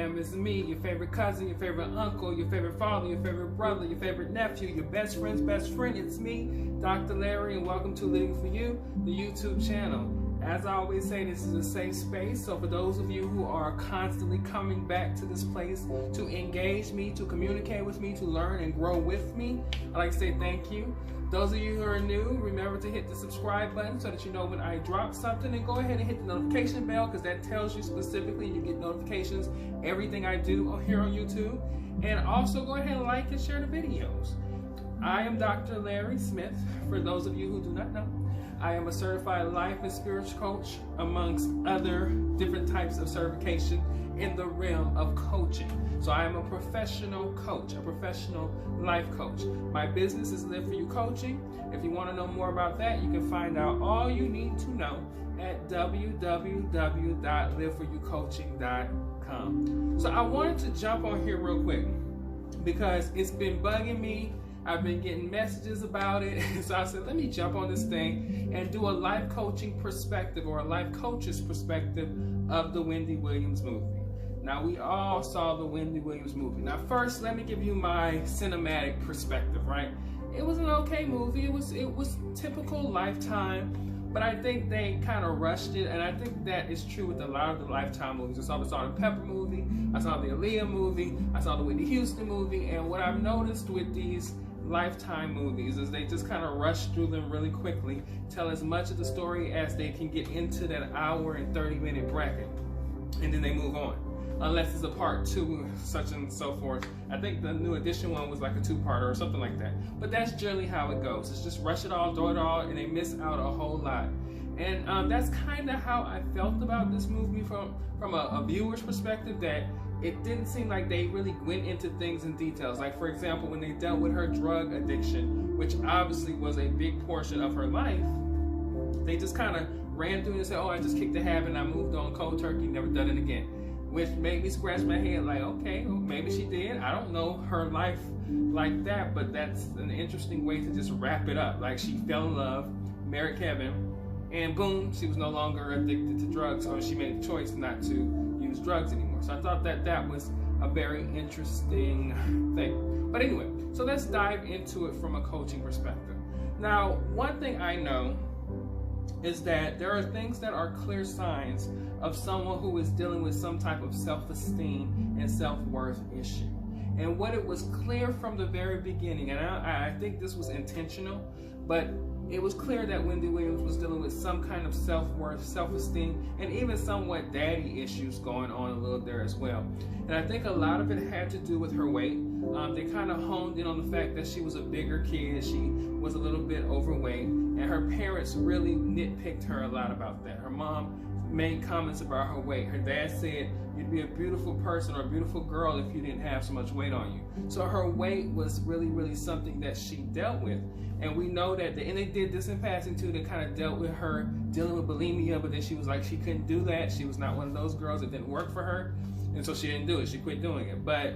am. It's me, your favorite cousin, your favorite uncle, your favorite father, your favorite brother, your favorite nephew, your best friend's best friend. It's me, Dr. Larry, and welcome to Living For You, the YouTube channel. As I always say, this is a safe space, so for those of you who are constantly coming back to this place to engage me, to communicate with me, to learn and grow with me, I'd like to say thank you. Those of you who are new, remember to hit the subscribe button so that you know when I drop something, and go ahead and hit the notification bell because that tells you specifically you get notifications everything I do here on YouTube. And also go ahead and like and share the videos. I am Dr. Larry Smith, for those of you who do not know. I am a certified life and spiritual coach, amongst other different types of certification in the realm of coaching. So I am a professional coach, a professional life coach. My business is Live For You Coaching. If you want to know more about that, you can find out all you need to know at www.liveforyoucoaching.com. So I wanted to jump on here real quick because it's been bugging me. I've been getting messages about it. So I said, let me jump on this thing and do a life coaching perspective, or a life coach's perspective of the Wendy Williams movie. Now, we all saw the Wendy Williams movie. Now, first, let me give you my cinematic perspective, right? It was an okay movie. It was typical Lifetime, but I think they kind of rushed it, and I think that is true with a lot of the Lifetime movies. I saw the Salt and Pepper movie, I saw the Aaliyah movie, I saw the Whitney Houston movie, and what I've noticed with these Lifetime movies is they just kind of rush through them really quickly, tell as much of the story as they can get into that hour and 30-minute bracket, and then they move on. Unless it's a part 2, such and so forth. I think the new edition one was like a 2-parter or something like that. But that's generally how it goes. It's just rush it all, throw it all, and they miss out a whole lot. And that's kind of how I felt about this movie from a viewer's perspective, that it didn't seem like they really went into things in details. Like, for example, when they dealt with her drug addiction, which obviously was a big portion of her life, they just kind of ran through and said, oh, I just kicked the habit and I moved on cold turkey, never done it again. Which made me scratch my head like, okay, well, maybe she did. I don't know her life like that, but that's an interesting way to just wrap it up. Like, she fell in love, married Kevin, and boom, she was no longer addicted to drugs, or she made the choice not to use drugs anymore. So I thought that that was a very interesting thing. But anyway, so let's dive into it from a coaching perspective. Now, one thing I know is that there are things that are clear signs of someone who is dealing with some type of self-esteem and self-worth issue. And what it was clear from the very beginning, and I think this was intentional, but it was clear that Wendy Williams was dealing with some kind of self-worth, self-esteem, and even somewhat daddy issues going on a little there as well. And I think a lot of it had to do with her weight. They kind of honed in on the fact that she was a bigger kid, she was a little bit overweight, and her parents really nitpicked her a lot about that. Her mom made comments about her weight. Her dad said, you'd be a beautiful person or a beautiful girl if you didn't have so much weight on you. So her weight was really something that she dealt with. And we know that, and they did this in passing too, they kind of dealt with her dealing with bulimia, but then she was like, she couldn't do that. She was not one of those girls. It didn't work for her. And so she didn't do it. She quit doing it. But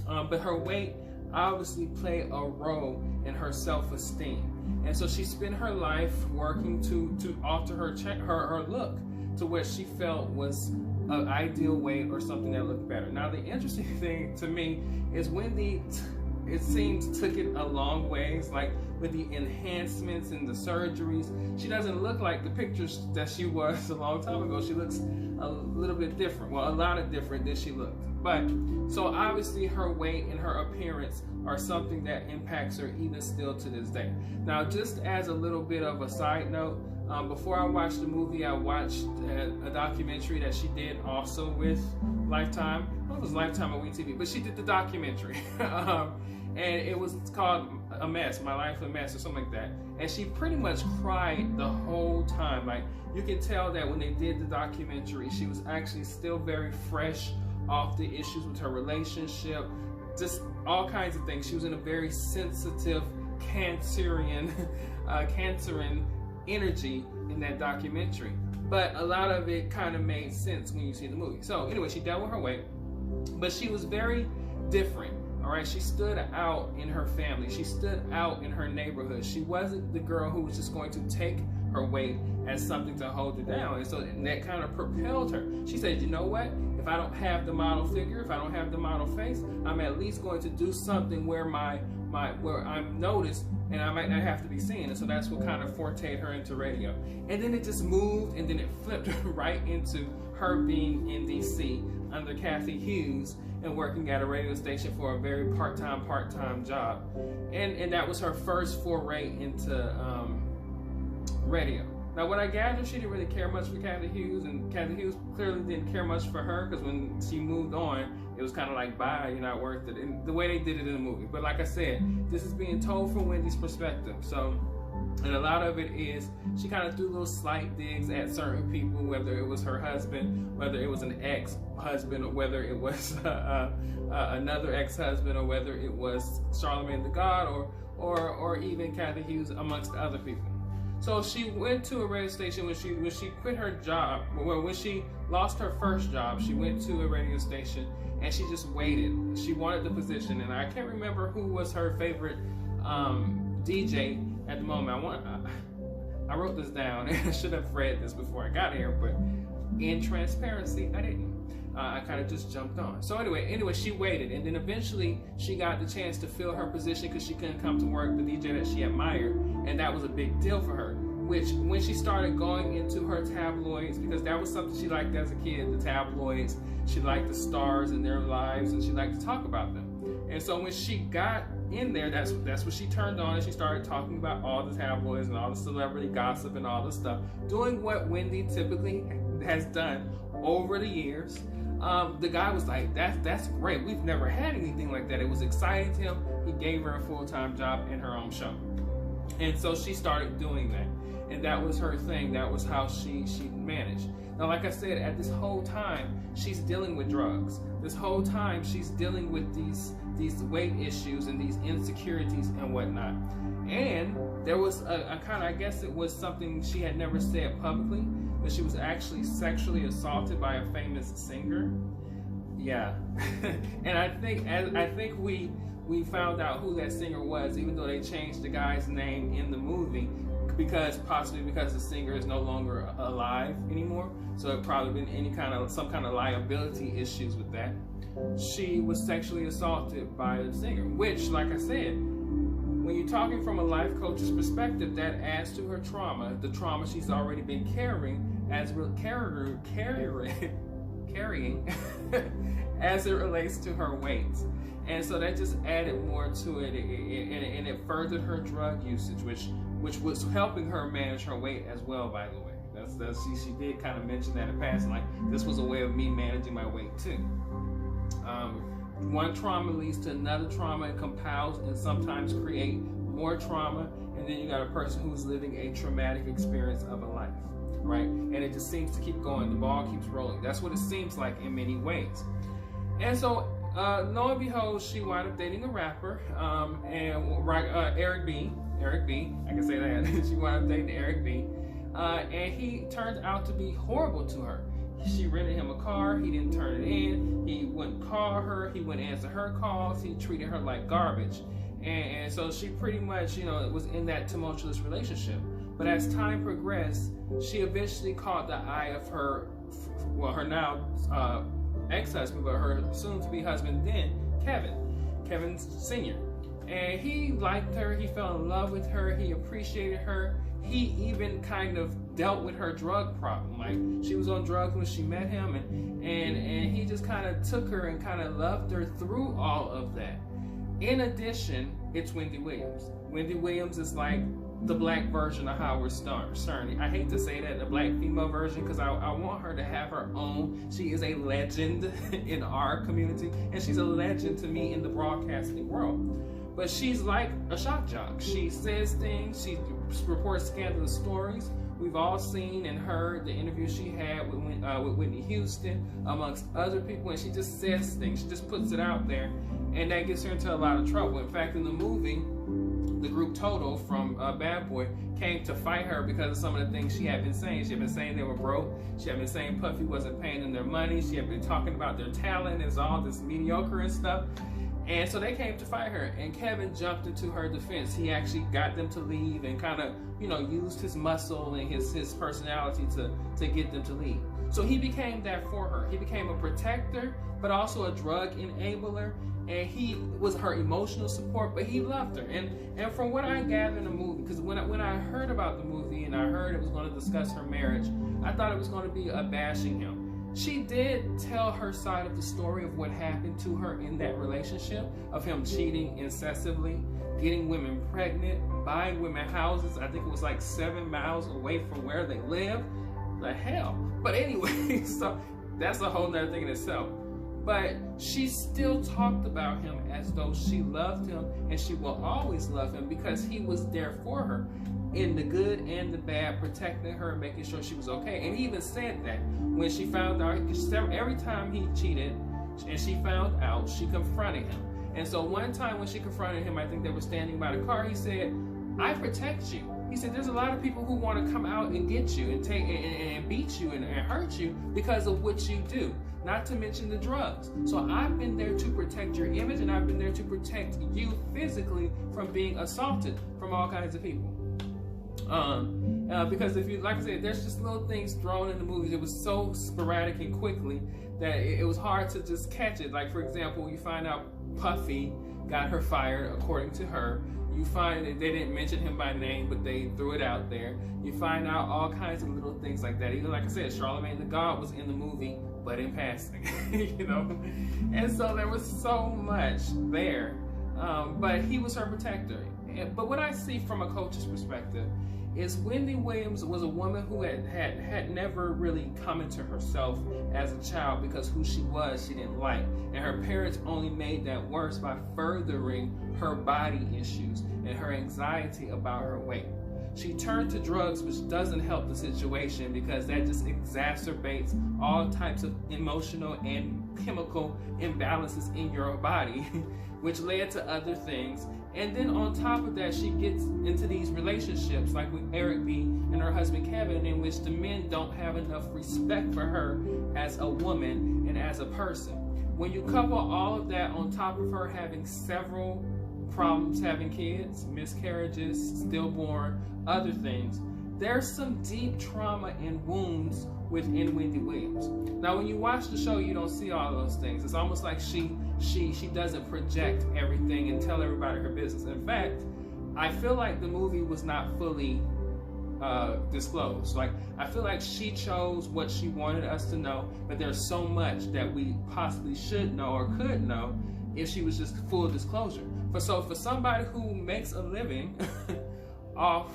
her weight obviously played a role in her self-esteem. And so she spent her life working to alter her look to what she felt was an ideal weight or something that looked better. Now, the interesting thing to me is Wendy, it seems, took it a long ways, like with the enhancements and the surgeries. She doesn't look like the pictures that she was a long time ago. She looks a little bit different, well, a lot of different than she looked. But, so obviously her weight and her appearance are something that impacts her even still to this day. Now, just as a little bit of a side note, before I watched the movie, I watched a documentary that she did also with Lifetime. Well, it was Lifetime or WeTV, but she did the documentary. And it was called A Mess, My Life a Mess, or something like that. And she pretty much cried the whole time. Like, you can tell that when they did the documentary, she was actually still very fresh off the issues with her relationship, just all kinds of things. She was in a very sensitive Cancerian energy in that documentary. But a lot of it kind of made sense when you see the movie. So anyway, she dealt with her weight, but she was very different. All right, she stood out in her family. She stood out in her neighborhood. She wasn't the girl who was just going to take her weight as something to hold her down. And so that kind of propelled her. She said, you know what? if I don't have the model figure, if I don't have the model face, I'm at least going to do something where where I'm noticed and I might not have to be seen. And so that's what kind of forteed her into radio. And then it just moved, and then it flipped right into her being in DC under Kathy Hughes and working at a radio station for a very part-time job. And that was her first foray into radio. Now, what I gathered, she didn't really care much for Kathy Hughes, and Kathy Hughes clearly didn't care much for her, because when she moved on, it was kind of like, bye, you're not worth it, and the way they did it in the movie. But like I said, this is being told from Wendy's perspective. So, and a lot of it is, she kind of threw little slight digs at certain people, whether it was her husband, whether it was an ex-husband, or whether it was another ex-husband, or whether it was Charlemagne the God, or even Kathy Hughes, amongst other people. So she went to a radio station when she quit her job. Well, when she lost her first job, she went to a radio station and she just waited. She wanted the position, and I can't remember who was her favorite DJ at the moment. I wrote this down, and I should have read this before I got here, but in transparency, I didn't. I kind of just jumped on. So anyway, she waited, and then eventually she got the chance to fill her position because she couldn't come to work, the DJ that she admired, and that was a big deal for her. Which, when she started going into her tabloids, because that was something she liked as a kid, the tabloids, she liked the stars and their lives, and she liked to talk about them. And so when she got in there, that's what she turned on, and she started talking about all the tabloids and all the celebrity gossip and all this stuff, doing what Wendy typically has done over the years. The guy was like, that's great. We've never had anything like that. It was exciting to him. He gave her a full-time job in her own show. And so she started doing that. And that was her thing. That was how she managed. Now, like I said, at this whole time, she's dealing with drugs. This whole time, she's dealing with these weight issues and these insecurities and whatnot. And there was a kind of, I guess it was something she had never said publicly, but she was actually sexually assaulted by a famous singer. Yeah. And I think we found out who that singer was, even though they changed the guy's name in the movie, possibly because the singer is no longer alive anymore. So it probably been some kind of liability issues with that. She was sexually assaulted by the singer, which, like I said, when you're talking from a life coach's perspective, that adds to her trauma, the trauma she's already been carrying as as it relates to her weight. And so that just added more to it, and it furthered her drug usage, which was helping her manage her weight as well, by the way. She did kind of mention that in passing, like, this was a way of me managing my weight too. One trauma leads to another trauma, and compounds and sometimes create more trauma, and then you got a person who's living a traumatic experience of a life, right? And it just seems to keep going. The ball keeps rolling. That's what it seems like in many ways. And so, lo and behold, she wound up dating a rapper, Eric B. I can say that. She wound up dating Eric B. And he turned out to be horrible to her. She rented him a car, he didn't turn it in, he wouldn't call her, he wouldn't answer her calls, he treated her like garbage. And so she pretty much, was in that tumultuous relationship. But as time progressed, she eventually caught the eye of her now ex-husband, but her soon-to-be husband then, Kevin Sr. And he liked her, he fell in love with her, he appreciated her. He even kind of dealt with her drug problem. Like, she was on drugs when she met him, and he just kind of took her and kind of loved her through all of that. In addition, it's Wendy Williams. Wendy Williams is like the black version of Howard Stern. I hate to say that, the black female version, because I want her to have her own. She is a legend in our community, and she's a legend to me in the broadcasting world. But she's like a shock jock. She says things, she reports scandalous stories. We've all seen and heard the interview she had with Whitney Houston, amongst other people, and she just says things. She just puts it out there, and that gets her into a lot of trouble. In fact, in the movie, the group Toto from Bad Boy came to fight her because of some of the things she had been saying. She had been saying they were broke. She had been saying Puffy wasn't paying them their money. She had been talking about their talent as all this mediocre and stuff. And so they came to fight her, and Kevin jumped into her defense. He actually got them to leave and kind of, used his muscle and his personality to get them to leave. So he became that for her. He became a protector, but also a drug enabler, and he was her emotional support, but he loved her. And from what I gathered in the movie, because when I heard about the movie and I heard it was going to discuss her marriage, I thought it was going to be a bashing him. She did tell her side of the story of what happened to her in that relationship, of him cheating incessantly, getting women pregnant, buying women houses. I think it was like 7 miles away from where they live. The hell. But anyway, so that's a whole nother thing in itself. But she still talked about him as though she loved him, and she will always love him because he was there for her in the good and the bad, protecting her, making sure she was okay. And he even said that when she found out, every time he cheated and she found out, she confronted him. And so one time when she confronted him, I think they were standing by the car, he said, I protect you. He said, there's a lot of people who want to come out and get you and take and beat you and hurt you because of what you do, not to mention the drugs. So I've been there to protect your image, and I've been there to protect you physically from being assaulted from all kinds of people. Because if you, like I said, there's just little things thrown in the movies. It was so sporadic and quickly that it was hard to just catch it. Like, for example, you find out Puffy got her fired, according to her. You find that they didn't mention him by name, but they threw it out there. You find out all kinds of little things like that. Even like I said, Charlemagne the God was in the movie, but in passing, And so there was so much there. But he was her protector. But what I see from a coach's perspective is Wendy Williams was a woman who had never really come into herself as a child because who she was, she didn't like. And her parents only made that worse by furthering her body issues and her anxiety about her weight. She turned to drugs, which doesn't help the situation because that just exacerbates all types of emotional and chemical imbalances in your body, which led to other things. And then on top of that, she gets into these relationships like with Eric B. and her husband Kevin, in which the men don't have enough respect for her as a woman and as a person. When you couple all of that on top of her having several problems having kids, miscarriages, stillborn, other things, there's some deep trauma and wounds within Wendy Williams. Now, when you watch the show, you don't see all those things. It's almost like she doesn't project everything and tell everybody her business. In fact, I feel like the movie was not fully disclosed. Like, I feel like she chose what she wanted us to know, but there's so much that we possibly should know or could know if she was just full disclosure. So for somebody who makes a living off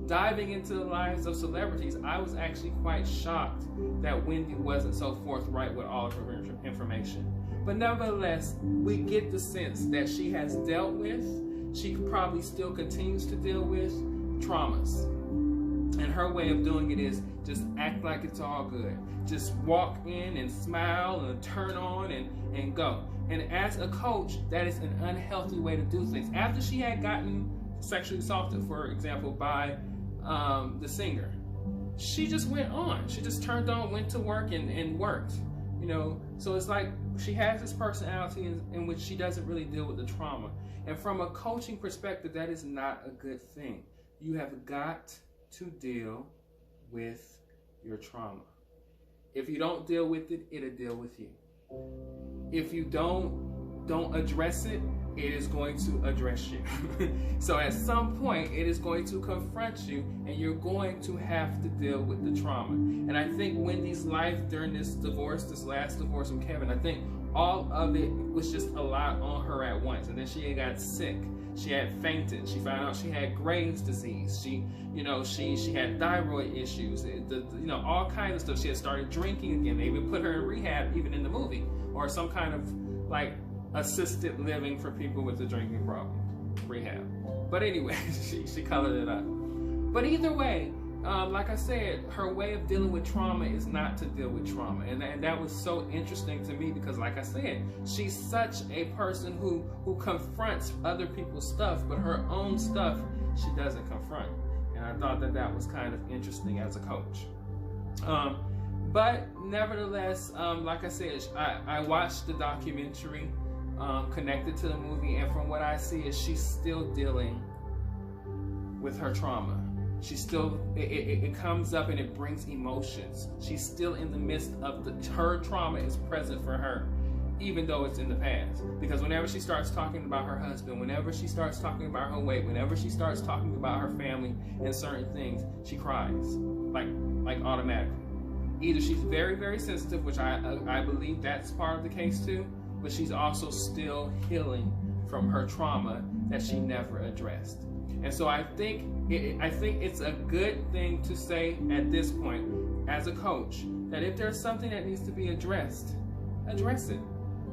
diving into the lives of celebrities, I was actually quite shocked that Wendy wasn't so forthright with all of her information. But nevertheless, we get the sense that she has dealt with, she probably still continues to deal with traumas. And her way of doing it is just act like it's all good. Just walk in and smile and turn on and go. And as a coach, that is an unhealthy way to do things. After she had gotten sexually assaulted, for example, by the singer, she just went on. She just turned on, went to work and worked. So it's like she has this personality in which she doesn't really deal with the trauma. And from a coaching perspective, that is not a good thing. You have got to deal with your trauma. If you don't deal with it, it'll deal with you. If you don't address it, it is going to address you. So at some point, it is going to confront you, and you're going to have to deal with the trauma. And I think Wendy's life during this last divorce from Kevin, I think all of it was just a lot on her at once. And then she got sick. She had fainted. She found out she had Graves' disease. She had thyroid issues. All kinds of stuff. She had started drinking again. They even put her in rehab, even in the movie, or some kind of like assisted living for people with a drinking problem, rehab. But anyway, she colored it up. But either way, like I said, her way of dealing with trauma is not to deal with trauma. And that was so interesting to me because, like I said, she's such a person who confronts other people's stuff, but her own stuff she doesn't confront. And I thought that was kind of interesting as a coach. But nevertheless, like I said, I watched the documentary. connected to the movie, and from what I see is she's still dealing with her trauma. She's still, it comes up and it brings emotions. She's still in the midst of her trauma is present for her, even though it's in the past. Because whenever she starts talking about her husband, whenever she starts talking about her weight, whenever she starts talking about her family and certain things, she cries, like automatically. Either she's very, very sensitive, which I believe that's part of the case too, but she's also still healing from her trauma that she never addressed. And so I think it's a good thing to say at this point as a coach that if there's something that needs to be addressed, address it.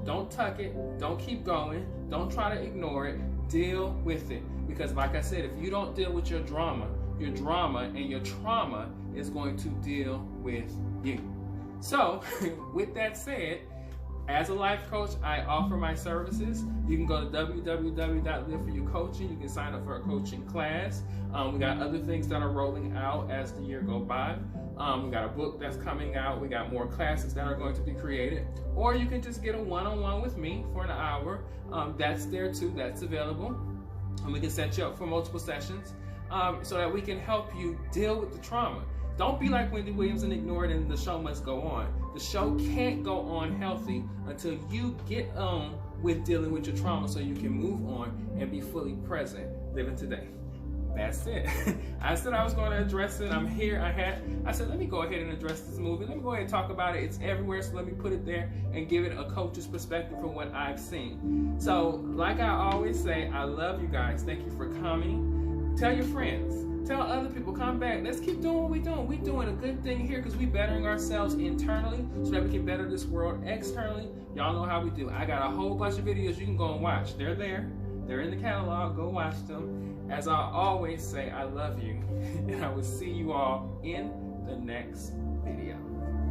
Don't tuck it. Don't keep going. Don't try to ignore it. Deal with it. Because like I said, if you don't deal with your drama and your trauma is going to deal with you. So with that said, as a life coach, I offer my services. You can go to www.liveforyoucoaching. You can sign up for a coaching class. We got other things that are rolling out as the year goes by. We got a book that's coming out. We got more classes that are going to be created. Or you can just get a one-on-one with me for an hour. That's there too. That's available. And we can set you up for multiple sessions so that we can help you deal with the trauma. Don't be like Wendy Williams and ignore it and the show must go on. The show can't go on healthy until you get on with dealing with your trauma so you can move on and be fully present, living today. That's it. I said I was going to address it. I'm here. I said, let me go ahead and address this movie. Let me go ahead and talk about it. It's everywhere, so let me put it there and give it a coach's perspective from what I've seen. So, like I always say, I love you guys. Thank you for coming. Tell your friends. Tell other people, come back. Let's keep doing what we're doing. We're doing a good thing here because we're bettering ourselves internally so that we can better this world externally. Y'all know how we do. I got a whole bunch of videos you can go and watch. They're there. They're in the catalog. Go watch them. As I always say, I love you. And I will see you all in the next video.